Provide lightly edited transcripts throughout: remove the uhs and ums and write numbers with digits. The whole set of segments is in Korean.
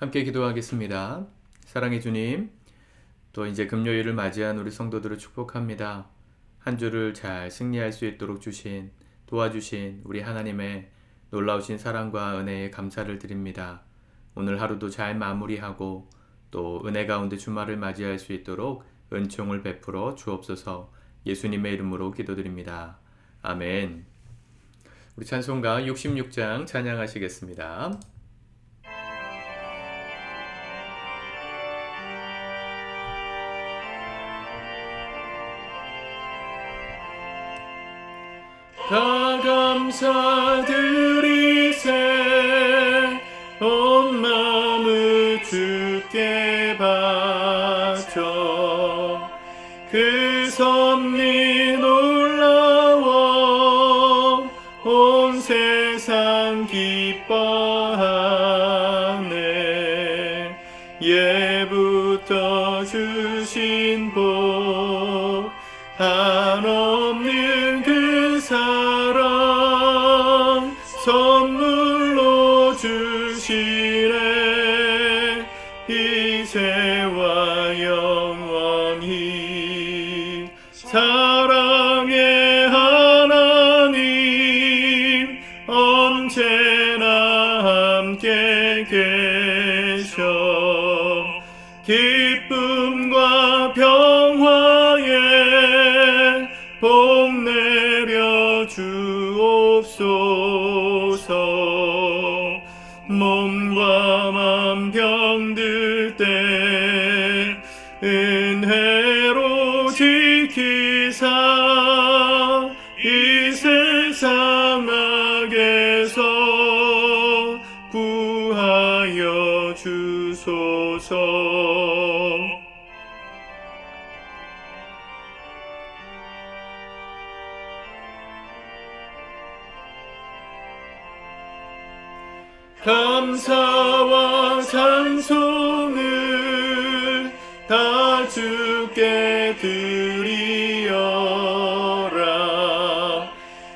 함께 기도하겠습니다. 사랑의 주님, 또 이제 금요일을 맞이한 우리 성도들을 축복합니다. 한 주를 잘 승리할 수 있도록 도와주신 우리 하나님의 놀라우신 사랑과 은혜에 감사를 드립니다. 오늘 하루도 잘 마무리하고 또 은혜 가운데 주말을 맞이할 수 있도록 은총을 베풀어 주옵소서. 예수님의 이름으로 기도드립니다. 아멘. 우리 찬송가 66장 찬양하시겠습니다. 다 감사드리세 온 마음을 주께 바쳐 그 섭리 놀라워 온 세상 기뻐하네. 예부터 주신 복 한없는 그 사랑 선물로 주시네. 이제와 영원히 사랑의 하나님 언제나 함께 계셔. 기쁨과 평화에 복 내려 주옵소서. 몸과 맘 병들 때 은혜로 지키사 이 세상 악에서 구하여 주소서. 감사와 찬송을 다 주께 드리어라.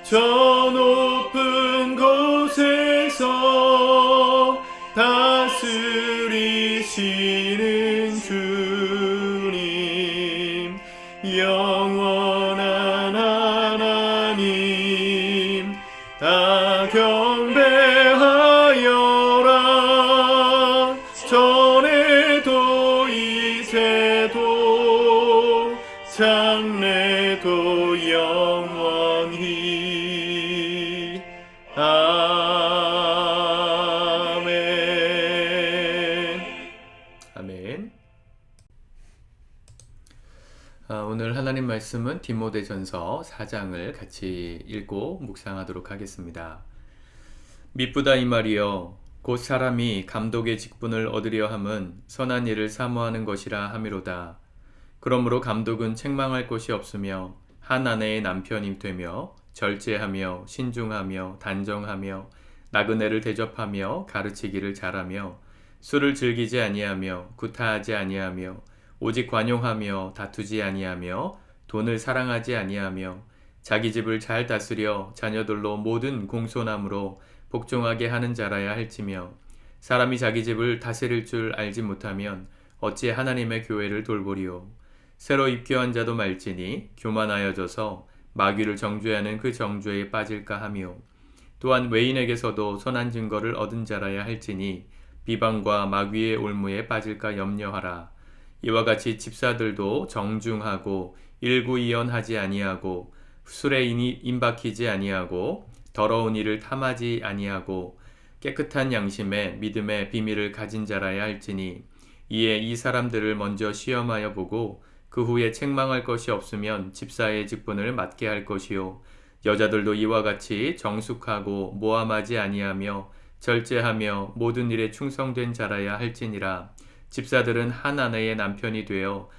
저 높은 곳에서 다스리시는 주님, 영원한 하나님 다 경배하여라. 전에도 이제도 장래도 영원히 아멘. 아멘. 오늘 하나님 말씀은 디모데전서 4장을 같이 읽고 묵상하도록 하겠습니다. 미쁘다 이 말이여 곧 사람이 감독의 직분을 얻으려 함은 선한 일을 사모하는 것이라 함이로다. 그러므로 감독은 책망할 것이 없으며 한 아내의 남편이 되며 절제하며 신중하며 단정하며 나그네를 대접하며 가르치기를 잘하며 술을 즐기지 아니하며 구타하지 아니하며 오직 관용하며 다투지 아니하며 돈을 사랑하지 아니하며 자기 집을 잘 다스려 자녀들로 모든 공손함으로 복종하게 하는 자라야 할지며 사람이 자기 집을 다스릴 줄 알지 못하면 어찌 하나님의 교회를 돌보리요. 새로 입교한 자도 말지니 교만하여져서 마귀를 정죄하는 그 정죄에 빠질까 하며 또한 외인에게서도 선한 증거를 얻은 자라야 할지니 비방과 마귀의 올무에 빠질까 염려하라. 이와 같이 집사들도 정중하고 일구이연하지 아니하고 술에 임박히지 아니하고 더러운 일을 탐하지 아니하고 깨끗한 양심에 믿음의 비밀을 가진 자라야 할지니 이에 이 사람들을 먼저 시험하여 보고 그 후에 책망할 것이 없으면 집사의 직분을 맡게 할 것이요. 여자들도 이와 같이 정숙하고 모함하지 아니하며 절제하며 모든 일에 충성된 자라야 할지니라. 집사들은 한 아내의 남편이 되어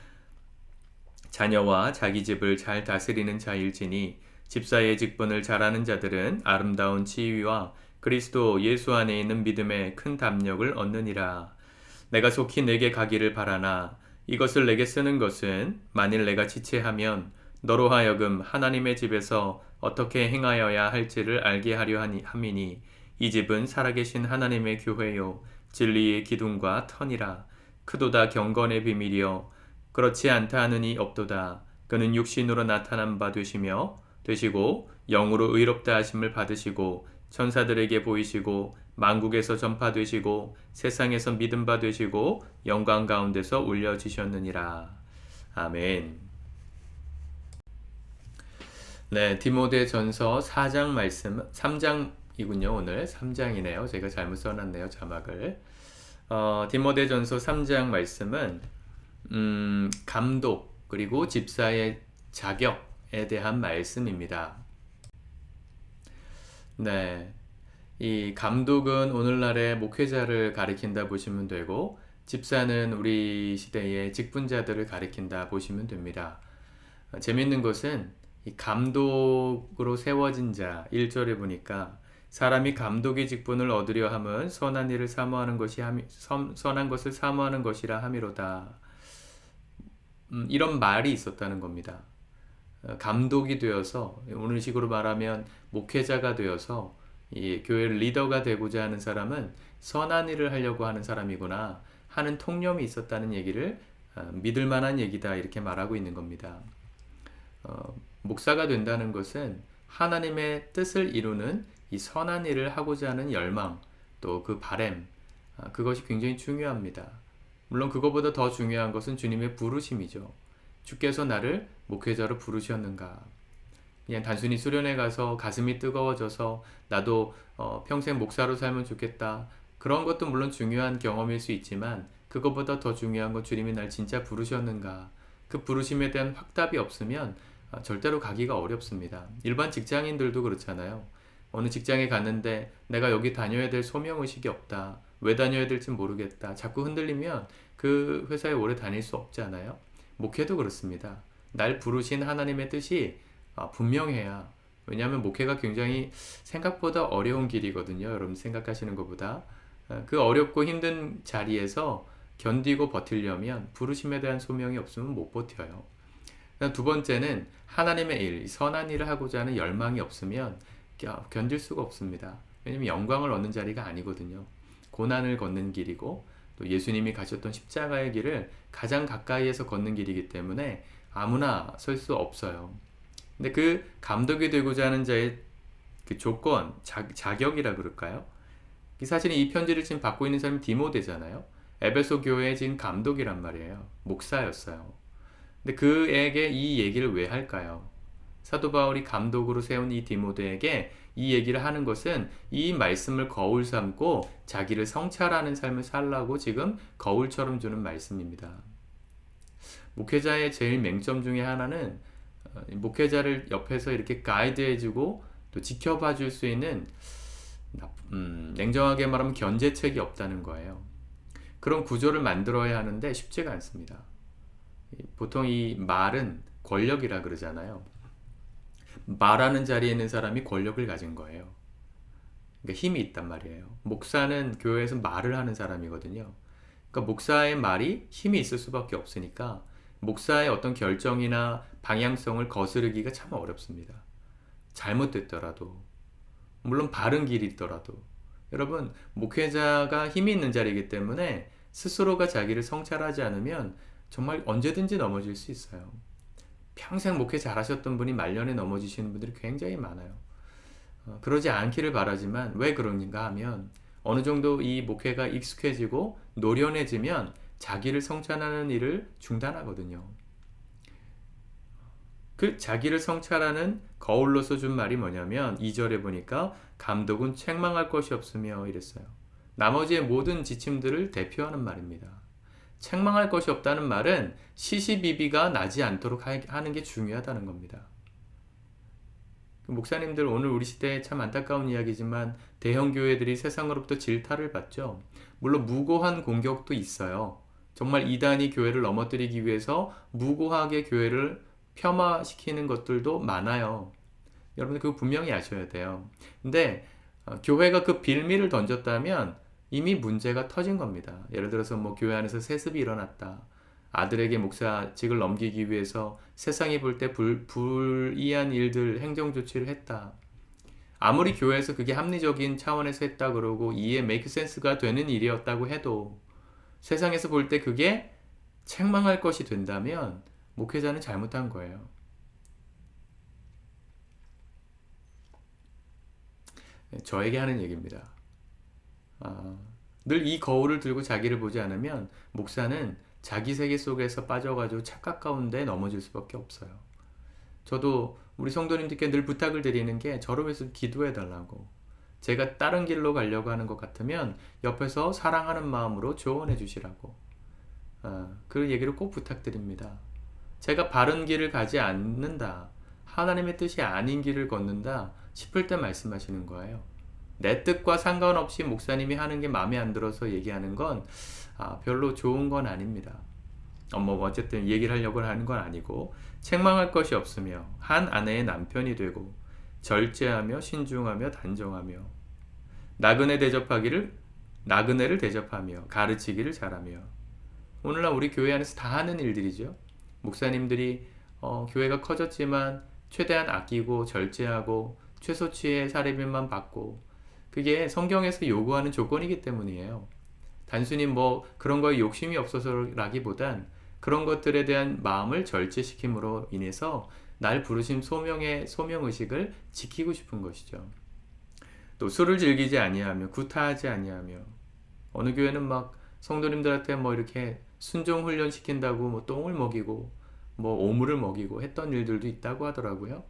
자녀와 자기 집을 잘 다스리는 자일지니 집사의 직분을 잘하는 자들은 아름다운 지위와 그리스도 예수 안에 있는 믿음에 큰 담력을 얻느니라. 내가 속히 내게 가기를 바라나 이것을 내게 쓰는 것은 만일 내가 지체하면 너로 하여금 하나님의 집에서 어떻게 행하여야 할지를 알게 하려 함이니 이 집은 살아계신 하나님의 교회요 진리의 기둥과 터니라. 크도다 경건의 비밀이요 그렇지 않다 하는 이 없도다. 그는 육신으로 나타난 바 되시고 영으로 의롭다 하심을 받으시고 천사들에게 보이시고 만국에서 전파되시고 세상에서 믿음 바 되시고 영광 가운데서 올려지셨느니라. 아멘. 네, 디모데전서 4장 말씀 3장이군요. 오늘 3장이네요. 제가 잘못 써놨네요. 자막을. 디모데전서 3장 말씀은 감독 그리고 집사의 자격에 대한 말씀입니다. 네, 이 감독은 오늘날의 목회자를 가리킨다 보시면 되고 집사는 우리 시대의 직분자들을 가리킨다 보시면 됩니다. 재밌는 것은 이 감독으로 세워진 자 1절에 보니까 사람이 감독의 직분을 얻으려 함은 선한 일을 사모하는 것이 선한 것을 사모하는 것이라 함이로다. 이런 말이 있었다는 겁니다. 감독이 되어서 오늘 식으로 말하면 목회자가 되어서 이 교회 리더가 되고자 하는 사람은 선한 일을 하려고 하는 사람이구나 하는 통념이 있었다는 얘기를 믿을 만한 얘기다 이렇게 말하고 있는 겁니다. 목사가 된다는 것은 하나님의 뜻을 이루는 이 선한 일을 하고자 하는 열망 또 그 바램 그것이 굉장히 중요합니다. 물론 그것보다 더 중요한 것은 주님의 부르심이죠. 주께서 나를 목회자로 부르셨는가? 그냥 단순히 수련회 가서 가슴이 뜨거워져서 나도 평생 목사로 살면 좋겠다. 그런 것도 물론 중요한 경험일 수 있지만 그것보다 더 중요한 건 주님이 날 진짜 부르셨는가? 그 부르심에 대한 확답이 없으면 절대로 가기가 어렵습니다. 일반 직장인들도 그렇잖아요. 어느 직장에 갔는데 내가 여기 다녀야 될 소명의식이 없다. 왜 다녀야 될지 모르겠다. 자꾸 흔들리면 그 회사에 오래 다닐 수 없잖아요. 목회도 그렇습니다. 날 부르신 하나님의 뜻이 분명해야. 왜냐하면 목회가 굉장히 생각보다 어려운 길이거든요. 여러분 생각하시는 것보다. 그 어렵고 힘든 자리에서 견디고 버티려면 부르심에 대한 소명이 없으면 못 버텨요. 두 번째는 하나님의 일, 선한 일을 하고자 하는 열망이 없으면 견딜 수가 없습니다. 왜냐하면 영광을 얻는 자리가 아니거든요. 고난을 걷는 길이고 또 예수님이 가셨던 십자가의 길을 가장 가까이에서 걷는 길이기 때문에 아무나 설 수 없어요. 근데 그 감독이 되고자 하는 자의 그 조건, 자격이라 그럴까요? 사실은 이 편지를 지금 받고 있는 사람이 디모데잖아요. 에베소 교회의 지금 감독이란 말이에요. 목사였어요. 근데 그에게 이 얘기를 왜 할까요? 사도 바울이 감독으로 세운 이 디모데에게 이 얘기를 하는 것은 이 말씀을 거울 삼고 자기를 성찰하는 삶을 살라고 지금 거울처럼 주는 말씀입니다. 목회자의 제일 맹점 중에 하나는 목회자를 옆에서 이렇게 가이드해주고 또 지켜봐 줄 수 있는 냉정하게 말하면 견제책이 없다는 거예요. 그런 구조를 만들어야 하는데 쉽지가 않습니다. 보통 이 말은 권력이라 그러잖아요. 말하는 자리에 있는 사람이 권력을 가진 거예요. 그러니까 힘이 있단 말이에요. 목사는 교회에서 말을 하는 사람이거든요. 그러니까 목사의 말이 힘이 있을 수밖에 없으니까 목사의 어떤 결정이나 방향성을 거스르기가 참 어렵습니다. 잘못됐더라도 물론 바른 길이 있더라도 여러분 목회자가 힘이 있는 자리이기 때문에 스스로가 자기를 성찰하지 않으면 정말 언제든지 넘어질 수 있어요. 평생 목회 잘하셨던 분이 말년에 넘어지시는 분들이 굉장히 많아요. 그러지 않기를 바라지만 왜 그런가 하면 어느 정도 이 목회가 익숙해지고 노련해지면 자기를 성찰하는 일을 중단하거든요. 그 자기를 성찰하는 거울로서 준 말이 뭐냐면 2절에 보니까 감독은 책망할 것이 없으며 이랬어요. 나머지의 모든 지침들을 대표하는 말입니다. 책망할 것이 없다는 말은 시시비비가 나지 않도록 하는 게 중요하다는 겁니다. 목사님들 오늘 우리 시대에 참 안타까운 이야기지만 대형 교회들이 세상으로부터 질타를 받죠. 물론 무고한 공격도 있어요. 정말 이단이 교회를 넘어뜨리기 위해서 무고하게 교회를 폄하시키는 것들도 많아요. 여러분 그거 분명히 아셔야 돼요. 근데 교회가 그 빌미를 던졌다면 이미 문제가 터진 겁니다. 예를 들어서 뭐 교회 안에서 세습이 일어났다. 아들에게 목사직을 넘기기 위해서 세상이 볼 때 불이한 일들, 행정 조치를 했다. 아무리 교회에서 그게 합리적인 차원에서 했다 그러고 이해 메이크 센스가 되는 일이었다고 해도 세상에서 볼 때 그게 책망할 것이 된다면 목회자는 잘못한 거예요. 저에게 하는 얘기입니다. 늘 이 거울을 들고 자기를 보지 않으면 목사는 자기 세계 속에서 빠져가지고 착각 가운데 넘어질 수밖에 없어요. 저도 우리 성도님들께 늘 부탁을 드리는 게 저를 위해서 기도해 달라고. 제가 다른 길로 가려고 하는 것 같으면 옆에서 사랑하는 마음으로 조언해 주시라고. 그 얘기를 꼭 부탁드립니다. 제가 바른 길을 가지 않는다, 하나님의 뜻이 아닌 길을 걷는다 싶을 때 말씀하시는 거예요. 내 뜻과 상관없이 목사님이 하는 게 마음에 안 들어서 얘기하는 건 별로 좋은 건 아닙니다. 어쨌든 얘기를 하려고 하는 건 아니고, 책망할 것이 없으며 한 아내의 남편이 되고 절제하며 신중하며 단정하며 나그네를 대접하며 가르치기를 잘하며. 오늘날 우리 교회 안에서 다 하는 일들이죠. 목사님들이 교회가 커졌지만 최대한 아끼고 절제하고 최소치의 사례비만 받고, 그게 성경에서 요구하는 조건이기 때문이에요. 단순히 그런 거에 욕심이 없어서라기보단 그런 것들에 대한 마음을 절제시킴으로 인해서 날 부르신 소명의식을 지키고 싶은 것이죠. 또 술을 즐기지 아니하며 구타하지 아니하며, 어느 교회는 성도님들한테 이렇게 순종 훈련 시킨다고 똥을 먹이고 오물을 먹이고 했던 일들도 있다고 하더라고요.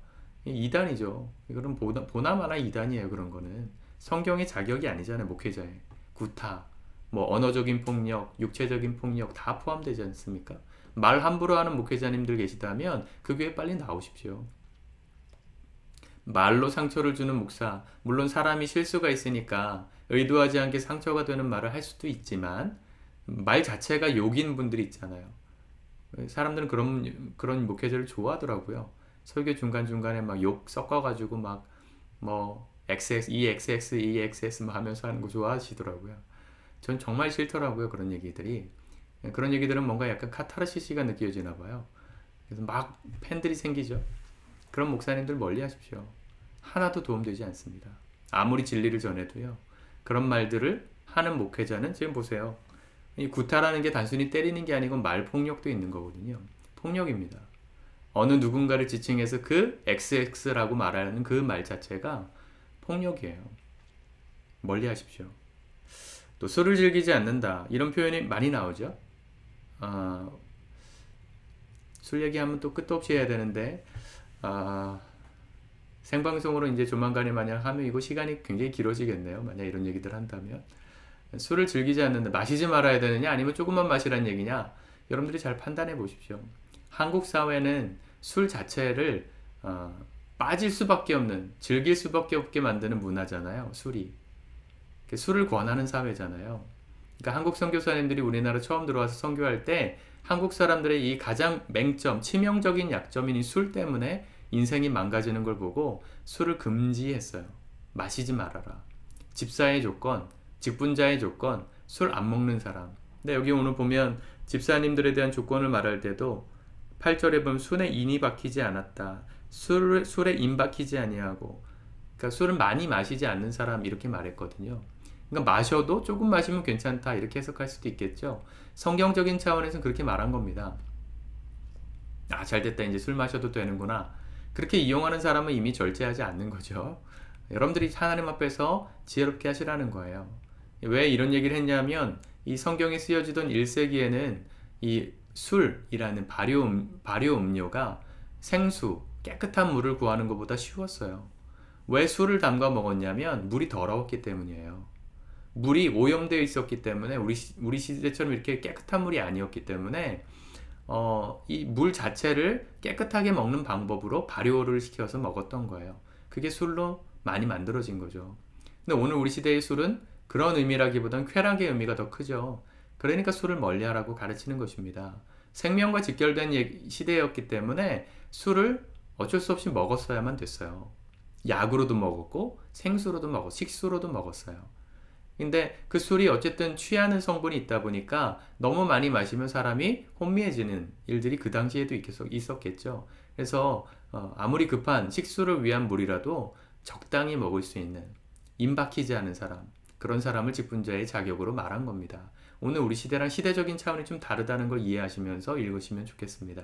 이단이죠. 이거는 보나마나 이단이에요. 그런 거는 성경의 자격이 아니잖아요. 목회자의 구타, 언어적인 폭력, 육체적인 폭력 다 포함되지 않습니까? 말 함부로 하는 목회자님들 계시다면 그 교회 빨리 나오십시오. 말로 상처를 주는 목사, 물론 사람이 실수가 있으니까 의도하지 않게 상처가 되는 말을 할 수도 있지만 말 자체가 욕인 분들이 있잖아요. 사람들은 그런 목회자를 좋아하더라고요. 설교 중간중간에 욕 섞어가지고 XX, EXX 하면서 하는 거 좋아하시더라고요. 전 정말 싫더라고요. 그런 얘기들이. 그런 얘기들은 뭔가 약간 카타르시스가 느껴지나 봐요. 그래서 팬들이 생기죠. 그런 목사님들 멀리 하십시오. 하나도 도움되지 않습니다. 아무리 진리를 전해도요. 그런 말들을 하는 목회자는 지금 보세요. 이 구타라는 게 단순히 때리는 게 아니고 말폭력도 있는 거거든요. 폭력입니다. 어느 누군가를 지칭해서 그 XX라고 말하는 그 말 자체가 폭력이에요. 멀리 하십시오. 또 술을 즐기지 않는다, 이런 표현이 많이 나오죠. 술 얘기하면 또 끝도 없이 해야 되는데 생방송으로 이제 조만간에 만약 하면 이거 시간이 굉장히 길어지겠네요. 만약 이런 얘기들 한다면. 술을 즐기지 않는다, 마시지 말아야 되느냐 아니면 조금만 마시란 얘기냐, 여러분들이 잘 판단해 보십시오. 한국 사회는 술 자체를 빠질 수밖에 없는, 즐길 수밖에 없게 만드는 문화잖아요. 술을 권하는 사회잖아요. 그러니까 한국 선교사님들이 우리나라 처음 들어와서 선교할 때 한국 사람들의 이 가장 맹점, 치명적인 약점인 이 술 때문에 인생이 망가지는 걸 보고 술을 금지했어요. 마시지 말아라. 집사의 조건, 직분자의 조건, 술 안 먹는 사람. 근데 여기 오늘 보면 집사님들에 대한 조건을 말할 때도 8절에 보면 술에 인이 박히지 않았다. 술에 인 박히지 아니하고, 그러니까 술을 많이 마시지 않는 사람, 이렇게 말했거든요. 그러니까 마셔도 조금 마시면 괜찮다, 이렇게 해석할 수도 있겠죠. 성경적인 차원에서는 그렇게 말한 겁니다. 잘됐다, 이제 술 마셔도 되는구나. 그렇게 이용하는 사람은 이미 절제하지 않는 거죠. 여러분들이 하나님 앞에서 지혜롭게 하시라는 거예요. 왜 이런 얘기를 했냐면 이 성경에 쓰여지던 1세기에는 이 술이라는 발효 음료가 생수, 깨끗한 물을 구하는 것보다 쉬웠어요. 왜 술을 담가 먹었냐면 물이 더러웠기 때문이에요. 물이 오염되어 있었기 때문에, 우리 시대처럼 이렇게 깨끗한 물이 아니었기 때문에 이 물 자체를 깨끗하게 먹는 방법으로 발효를 시켜서 먹었던 거예요. 그게 술로 많이 만들어진 거죠. 근데 오늘 우리 시대의 술은 그런 의미라기보단 쾌락의 의미가 더 크죠. 그러니까 술을 멀리하라고 가르치는 것입니다. 생명과 직결된 시대였기 때문에 술을 어쩔 수 없이 먹었어야만 됐어요. 약으로도 먹었고 생수로도 먹었고 식수로도 먹었어요. 근데 그 술이 어쨌든 취하는 성분이 있다 보니까 너무 많이 마시면 사람이 혼미해지는 일들이 그 당시에도 있었겠죠. 그래서 아무리 급한 식수를 위한 물이라도 적당히 먹을 수 있는, 임박히지 않은 사람, 그런 사람을 직분자의 자격으로 말한 겁니다. 오늘 우리 시대랑 시대적인 차원이 좀 다르다는 걸 이해하시면서 읽으시면 좋겠습니다.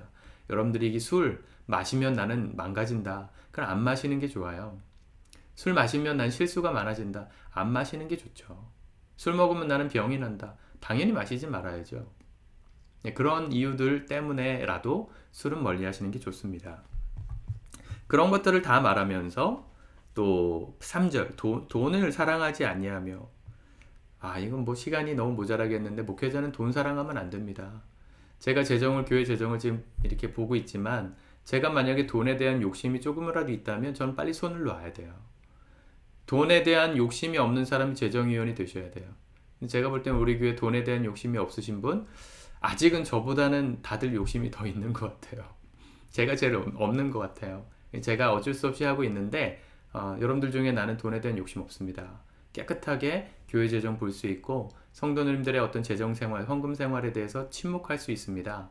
여러분들이 술 마시면 나는 망가진다. 그럼 안 마시는 게 좋아요. 술 마시면 난 실수가 많아진다. 안 마시는 게 좋죠. 술 먹으면 나는 병이 난다. 당연히 마시지 말아야죠. 그런 이유들 때문에라도 술은 멀리 하시는 게 좋습니다. 그런 것들을 다 말하면서 또 3절 돈을 사랑하지 아니하며, 이건 뭐 시간이 너무 모자라겠는데 목회자는 돈 사랑하면 안 됩니다. 제가 교회 재정을 지금 이렇게 보고 있지만 제가 만약에 돈에 대한 욕심이 조금이라도 있다면 저는 빨리 손을 놔야 돼요. 돈에 대한 욕심이 없는 사람이 재정위원이 되셔야 돼요. 제가 볼 때는 우리 교회 돈에 대한 욕심이 없으신 분 아직은 저보다는 다들 욕심이 더 있는 것 같아요. 제가 제일 없는 것 같아요. 제가 어쩔 수 없이 하고 있는데 여러분들 중에 나는 돈에 대한 욕심 없습니다. 깨끗하게 교회 재정 볼 수 있고 성도님들의 어떤 재정 생활, 헌금 생활에 대해서 침묵할 수 있습니다.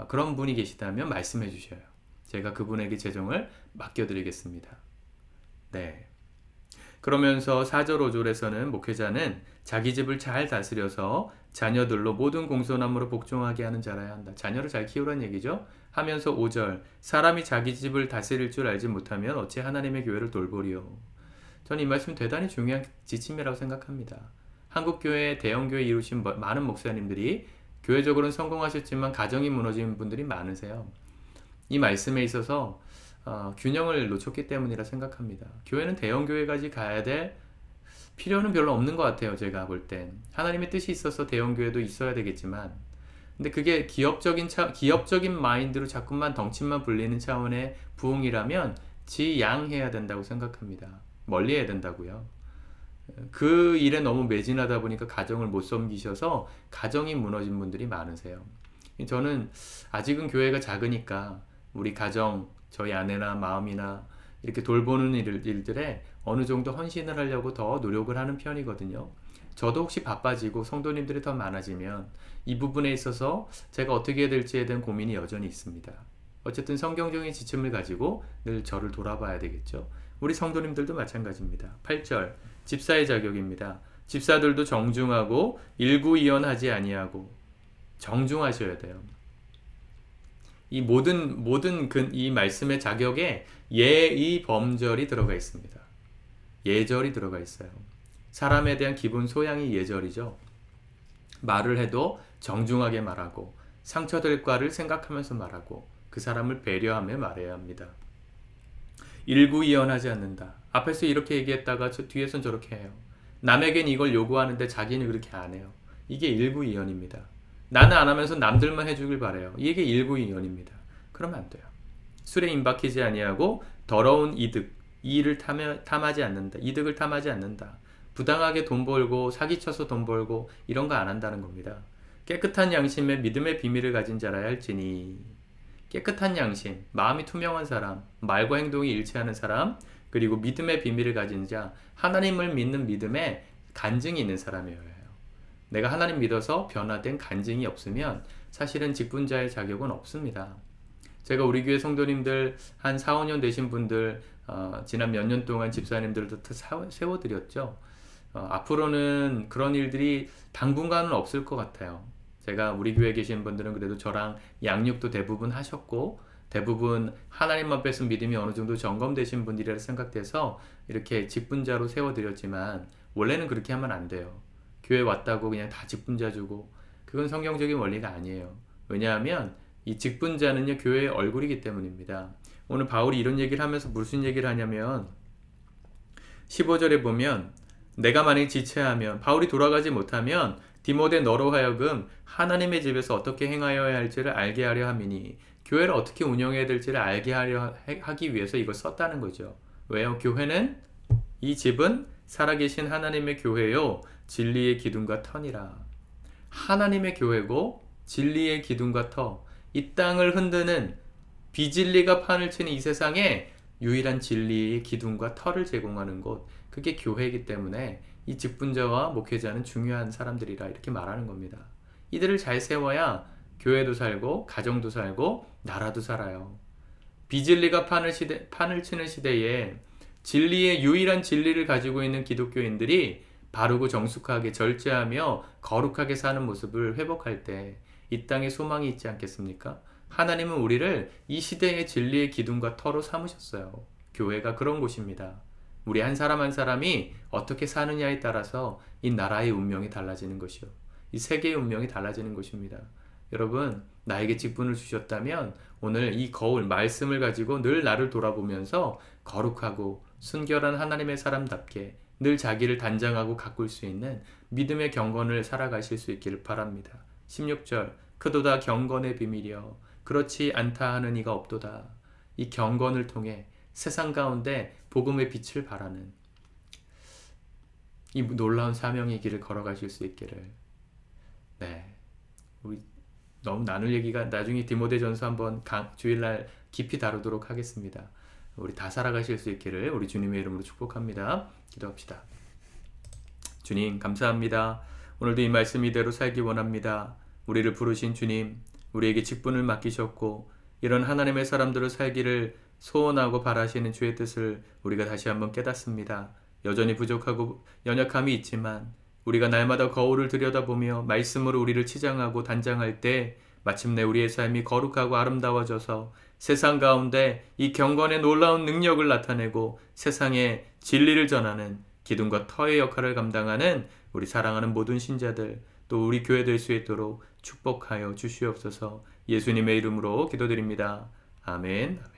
그런 분이 계시다면 말씀해 주셔요. 제가 그분에게 재정을 맡겨드리겠습니다. 네. 그러면서 4절 5절에서는 목회자는 자기 집을 잘 다스려서 자녀들로 모든 공손함으로 복종하게 하는 자라야 한다. 자녀를 잘 키우라는 얘기죠. 하면서 5절 사람이 자기 집을 다스릴 줄 알지 못하면 어찌 하나님의 교회를 돌보리요. 저는 이 말씀 대단히 중요한 지침이라고 생각합니다. 한국교회, 대형교회 이루신 많은 목사님들이 교회적으로는 성공하셨지만 가정이 무너진 분들이 많으세요. 이 말씀에 있어서 균형을 놓쳤기 때문이라 생각합니다. 교회는 대형교회까지 가야 될 필요는 별로 없는 것 같아요. 제가 볼 땐 하나님의 뜻이 있어서 대형교회도 있어야 되겠지만, 근데 그게 기업적인 마인드로 자꾸만 덩치만 불리는 차원의 부흥이라면 지양해야 된다고 생각합니다. 멀리해야 된다고요. 그 일에 너무 매진하다 보니까 가정을 못 섬기셔서 가정이 무너진 분들이 많으세요. 저는 아직은 교회가 작으니까 우리 가정, 저희 아내나 마음이나 이렇게 돌보는 일들에 어느 정도 헌신을 하려고 더 노력을 하는 편이거든요. 저도 혹시 바빠지고 성도님들이 더 많아지면 이 부분에 있어서 제가 어떻게 해야 될지에 대한 고민이 여전히 있습니다. 어쨌든 성경적인 지침을 가지고 늘 저를 돌아봐야 되겠죠. 우리 성도님들도 마찬가지입니다. 8절 집사의 자격입니다. 집사들도 정중하고 일구이연하지 아니하고 정중하셔야 돼요. 이 모든 이 말씀의 자격에 예의 범절이 들어가 있습니다. 예절이 들어가 있어요. 사람에 대한 기본 소양이 예절이죠. 말을 해도 정중하게 말하고 상처될까를 생각하면서 말하고 그 사람을 배려하며 말해야 합니다. 일구이연하지 않는다. 앞에서 이렇게 얘기했다가 뒤에선 저렇게 해요. 남에겐 이걸 요구하는데 자기는 그렇게 안 해요. 이게 일구이연입니다. 나는 안 하면서 남들만 해주길 바래요. 이게 일구이연입니다. 그러면 안 돼요. 술에 임박히지 아니하고 더러운 이익을 탐하지 않는다. 이득을 탐하지 않는다. 부당하게 돈 벌고 사기쳐서 돈 벌고 이런 거 안 한다는 겁니다. 깨끗한 양심에 믿음의 비밀을 가진 자라야 할지니. 깨끗한 양심, 마음이 투명한 사람, 말과 행동이 일치하는 사람, 그리고 믿음의 비밀을 가진 자, 하나님을 믿는 믿음에 간증이 있는 사람이어야 해요. 내가 하나님 믿어서 변화된 간증이 없으면 사실은 직분자의 자격은 없습니다. 제가 우리 교회 성도님들 한 4, 5년 되신 분들 지난 몇 년 동안 집사님들도 세워드렸죠. 앞으로는 그런 일들이 당분간은 없을 것 같아요. 제가 우리 교회에 계신 분들은 그래도 저랑 양육도 대부분 하셨고 대부분 하나님 앞에서 믿음이 어느 정도 점검되신 분들이라 생각돼서 이렇게 직분자로 세워드렸지만 원래는 그렇게 하면 안 돼요. 교회 왔다고 그냥 다 직분자 주고 그건 성경적인 원리가 아니에요. 왜냐하면 이 직분자는요 교회의 얼굴이기 때문입니다. 오늘 바울이 이런 얘기를 하면서 무슨 얘기를 하냐면 15절에 보면 내가 만약 지체하면 바울이 돌아가지 못하면 디모데 너로 하여금 하나님의 집에서 어떻게 행하여야 할지를 알게 하려 함이니 교회를 어떻게 운영해야 될지를 알게 하기 위해서 이걸 썼다는 거죠. 왜요? 교회는 이 집은 살아계신 하나님의 교회요 진리의 기둥과 터니라. 하나님의 교회고 진리의 기둥과 터, 이 땅을 흔드는 비진리가 판을 치는 이 세상에 유일한 진리의 기둥과 터를 제공하는 곳, 그게 교회이기 때문에 이 직분자와 목회자는 중요한 사람들이라 이렇게 말하는 겁니다. 이들을 잘 세워야 교회도 살고 가정도 살고 나라도 살아요. 비진리가 판을 치는 시대에 진리의 유일한 진리를 가지고 있는 기독교인들이 바르고 정숙하게 절제하며 거룩하게 사는 모습을 회복할 때 이 땅에 소망이 있지 않겠습니까? 하나님은 우리를 이 시대의 진리의 기둥과 터로 삼으셨어요. 교회가 그런 곳입니다. 우리 한 사람 한 사람이 어떻게 사느냐에 따라서 이 나라의 운명이 달라지는 것이요. 이 세계의 운명이 달라지는 것입니다. 여러분, 나에게 직분을 주셨다면 오늘 이 거울, 말씀을 가지고 늘 나를 돌아보면서 거룩하고 순결한 하나님의 사람답게 늘 자기를 단장하고 가꿀 수 있는 믿음의 경건을 살아가실 수 있기를 바랍니다. 16절, 크도다 경건의 비밀이여 그렇지 않다 하는 이가 없도다. 이 경건을 통해 세상 가운데 복음의 빛을 발하는 이 놀라운 사명의 길을 걸어가실 수 있기를. 네, 우리 너무 나눌 얘기가 나중에 디모데전서 한번 주일날 깊이 다루도록 하겠습니다. 우리 다 살아가실 수 있기를 우리 주님의 이름으로 축복합니다. 기도합시다. 주님 감사합니다. 오늘도 이 말씀 이대로 살기 원합니다. 우리를 부르신 주님, 우리에게 직분을 맡기셨고 이런 하나님의 사람들을 살기를 소원하고 바라시는 주의 뜻을 우리가 다시 한번 깨닫습니다. 여전히 부족하고 연약함이 있지만 우리가 날마다 거울을 들여다보며 말씀으로 우리를 치장하고 단장할 때 마침내 우리의 삶이 거룩하고 아름다워져서 세상 가운데 이 경건의 놀라운 능력을 나타내고 세상에 진리를 전하는 기둥과 터의 역할을 감당하는 우리 사랑하는 모든 신자들 또 우리 교회 될 수 있도록 축복하여 주시옵소서. 예수님의 이름으로 기도드립니다. 아멘.